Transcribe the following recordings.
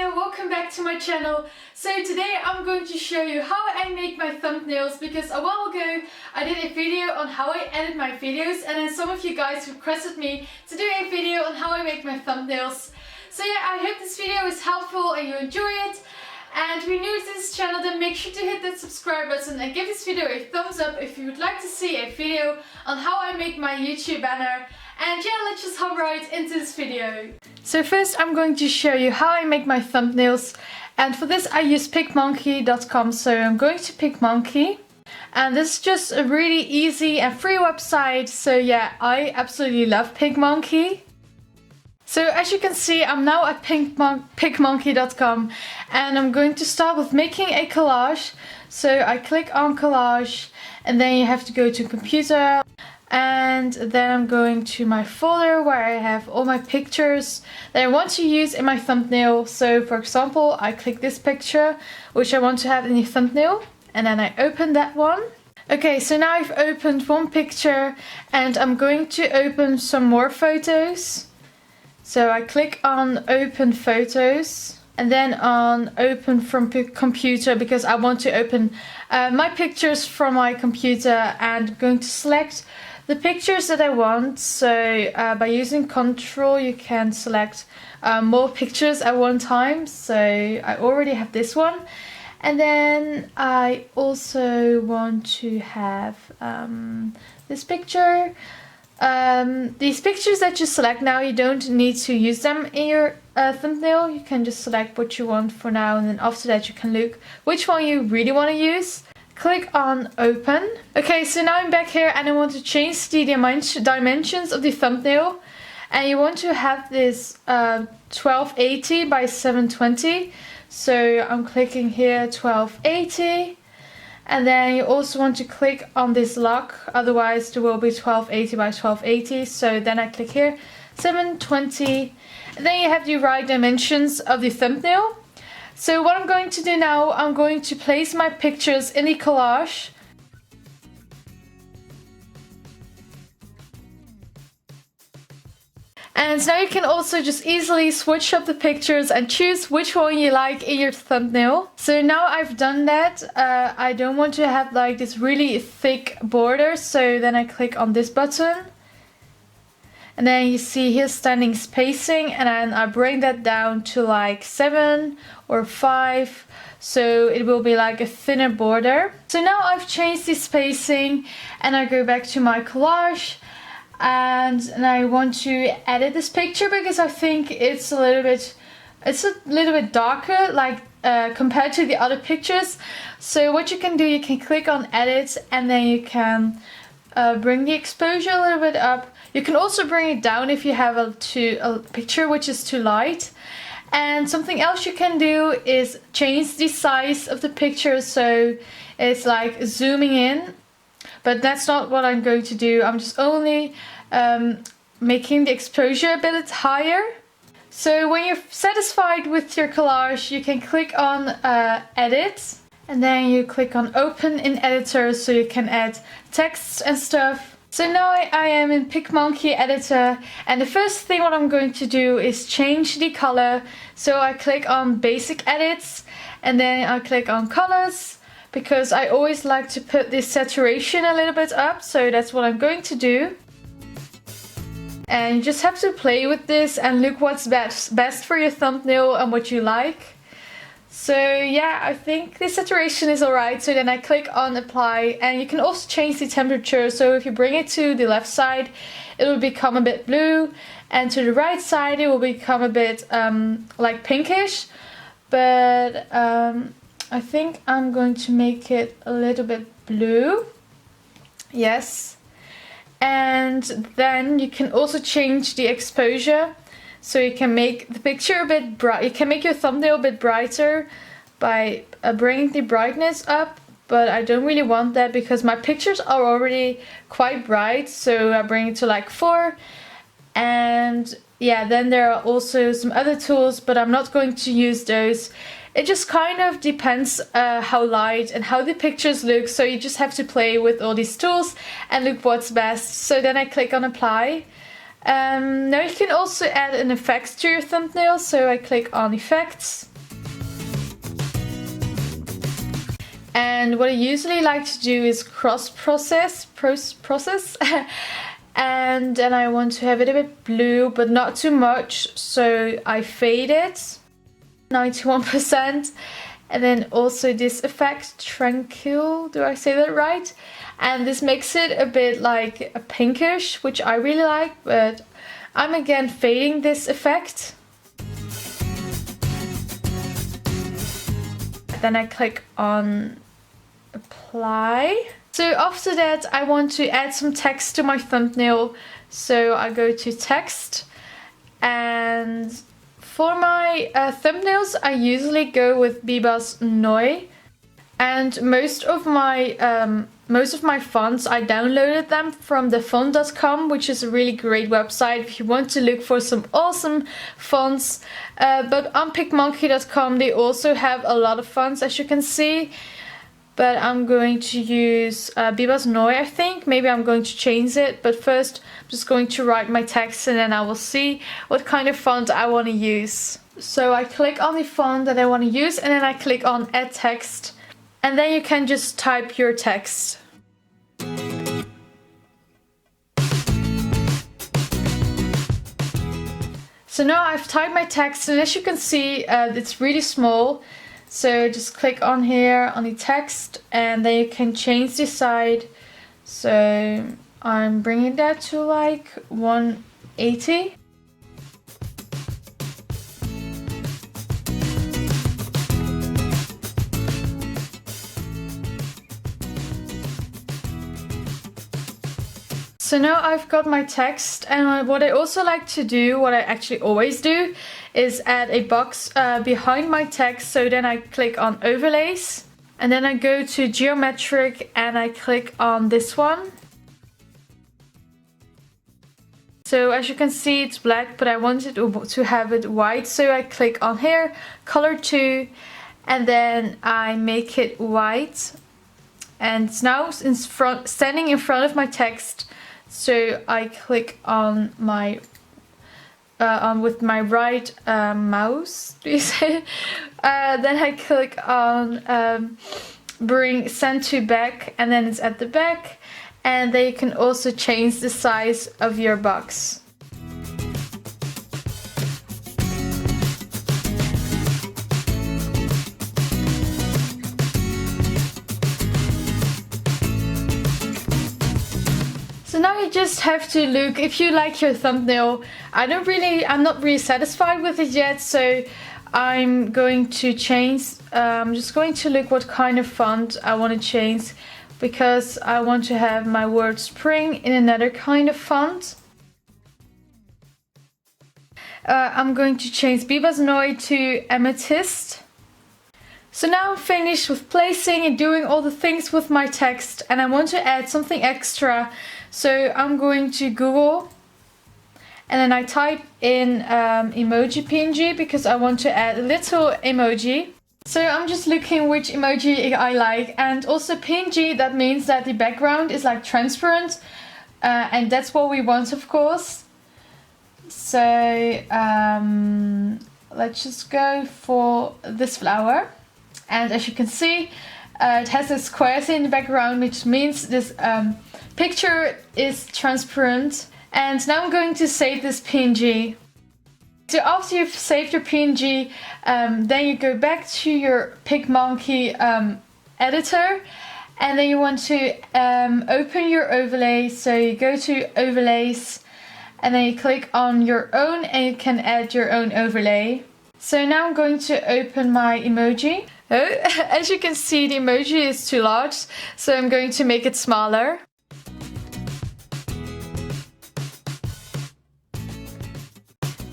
there, welcome back to my channel. So today I'm going to show you how I make my thumbnails, because a while ago I did a video on how I edit my videos, and then some of you guys requested me to do a video on how I make my thumbnails. So yeah, I hope this video is helpful and you enjoy it. And if you're new to this channel, then make sure to hit that subscribe button and give this video a thumbs up if you would like to see a video on how I make my YouTube banner. And yeah, let's just hop right into this video. So first I'm going to show you how I make my thumbnails, and for this I use Picmonkey.com. So I'm going to Picmonkey, and this is just a really easy and free website. So yeah, I absolutely love Picmonkey. So as you can see, I'm now at Picmonkey.com, and I'm going to start with making a collage. So I click on collage, and then you have to go to computer, and then I'm going to my folder where I have all my pictures that I want to use in my thumbnail. So for example, I click this picture which I want to have in the thumbnail, and then I open that one. Okay, so now I've opened one picture, and I'm going to open some more photos. So I click on open photos, and then on open from computer, because I want to open my pictures from my computer, and I'm going to select the pictures that I want. So by using Control you can select more pictures at one time. So I already have this one, and then I also want to have this picture. These pictures that you select now, you don't need to use them in your thumbnail. You can just select what you want for now, and then after that you can look which one you really want to use. Click on open. Okay, so now I'm back here, and I want to change the dimensions of the thumbnail, and you want to have this 1280 by 720. So I'm clicking here 1280. And then you also want to click on this lock, otherwise there will be 1280 by 1280. So then I click here, 720. And then you have the right dimensions of the thumbnail. So what I'm going to do now, I'm going to place my pictures in the collage. And now you can also just easily switch up the pictures and choose which one you like in your thumbnail. So now I've done that, I don't want to have like this really thick border, so then I click on this button. And then you see here standing spacing, and then I bring that down to like 7 or 5. So it will be like a thinner border. So now I've changed the spacing, and I go back to my collage. And I want to edit this picture because I think it's a little bit darker, like compared to the other pictures. So what you can do, you can click on edit, and then you can bring the exposure a little bit up. You can also bring it down if you have a picture which is too light. And something else you can do is change the size of the picture, so it's like zooming in. But that's not what I'm going to do. I'm just only making the exposure a bit higher. So when you're satisfied with your collage, you can click on edit, and then you click on open in editor, so you can add texts and stuff. So now I am in Picmonkey editor, and the first thing what I'm going to do is change the color. So I click on basic edits, and then I click on colors, because I always like to put this saturation a little bit up, so that's what I'm going to do. And you just have to play with this and look what's best for your thumbnail and what you like. So yeah, I think the saturation is alright, so then I click on apply, and you can also change the temperature. So if you bring it to the left side, it will become a bit blue, and to the right side it will become a bit like pinkish. But I think I'm going to make it a little bit blue. Yes. And then you can also change the exposure. So you can make the picture a bit bright. You can make your thumbnail a bit brighter by bringing the brightness up. But I don't really want that because my pictures are already quite bright. So I bring it to like 4. And yeah, then there are also some other tools, but I'm not going to use those. It just kind of depends how light and how the pictures look, so you just have to play with all these tools and look what's best. So then I click on apply. Now you can also add an effect to your thumbnail, so I click on effects. And what I usually like to do is process. And then I want to have it a bit blue, but not too much. So I fade it 91%. And then also this effect, tranquil, do I say that right? And this makes it a bit like a pinkish, which I really like, but I'm again fading this effect. Then I click on apply. So after that I want to add some text to my thumbnail. So I go to text, and for my thumbnails I usually go with Bibas Noi. And most of my fonts, I downloaded them from thefont.com, which is a really great website if you want to look for some awesome fonts. But on Picmonkey.com they also have a lot of fonts, as you can see. But I'm going to use Bibas Noi, I think. Maybe I'm going to change it. But first I'm just going to write my text, and then I will see what kind of font I want to use. So I click on the font that I want to use, and then I click on add text. And then you can just type your text. So now I've typed my text, and as you can see, it's really small. So just click on here on the text, and then you can change the size. So I'm bringing that to like 180. So now I've got my text, and what I also like to do, what I actually always do, is add a box behind my text. So then I click on overlays, and then I go to geometric, and I click on this one. So as you can see it's black, but I wanted to have it white, so I click on here, color 2, and then I make it white. And it's now standing in front of my text. So I click on my with my right mouse, do you say? Then I click on bring send to back, and then it's at the back. And then you can also change the size of your box. So now you just have to look if you like your thumbnail. I'm not really satisfied with it yet, so I'm going to change. I'm just going to look what kind of font I want to change, because I want to have my word spring in another kind of font. I'm going to change Bibas Noi to amethyst. So now I'm finished with placing and doing all the things with my text, and I want to add something extra. So I'm going to Google, and then I type in emoji PNG, because I want to add a little emoji. So I'm just looking which emoji I like, and also PNG, that means that the background is like transparent, and that's what we want, of course. So let's just go for this flower. And as you can see, it has a squares in the background, which means this picture is transparent. And now I'm going to save this PNG. So after you've saved your PNG, then you go back to your Picmonkey editor, and then you want to open your overlay. So you go to overlays, and then you click on your own, and you can add your own overlay. So now I'm going to open my emoji. As you can see, the emoji is too large, so I'm going to make it smaller.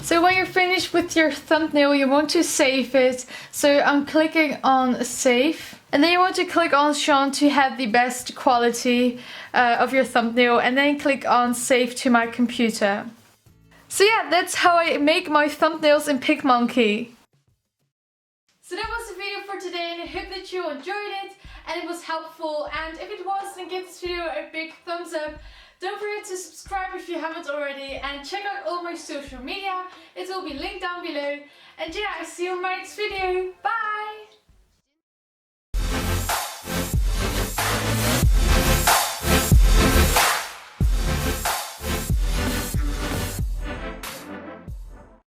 So when you're finished with your thumbnail, you want to save it. So I'm clicking on save, and then you want to click on Sean to have the best quality of your thumbnail, and then click on save to my computer. So yeah, that's how I make my thumbnails in Picmonkey. So that was the video for today, and I hope that you enjoyed it and it was helpful. And if it was, then give this video a big thumbs up. Don't forget to subscribe if you haven't already, and check out all my social media. It will be linked down below. And yeah, I'll see you in my next video. Bye!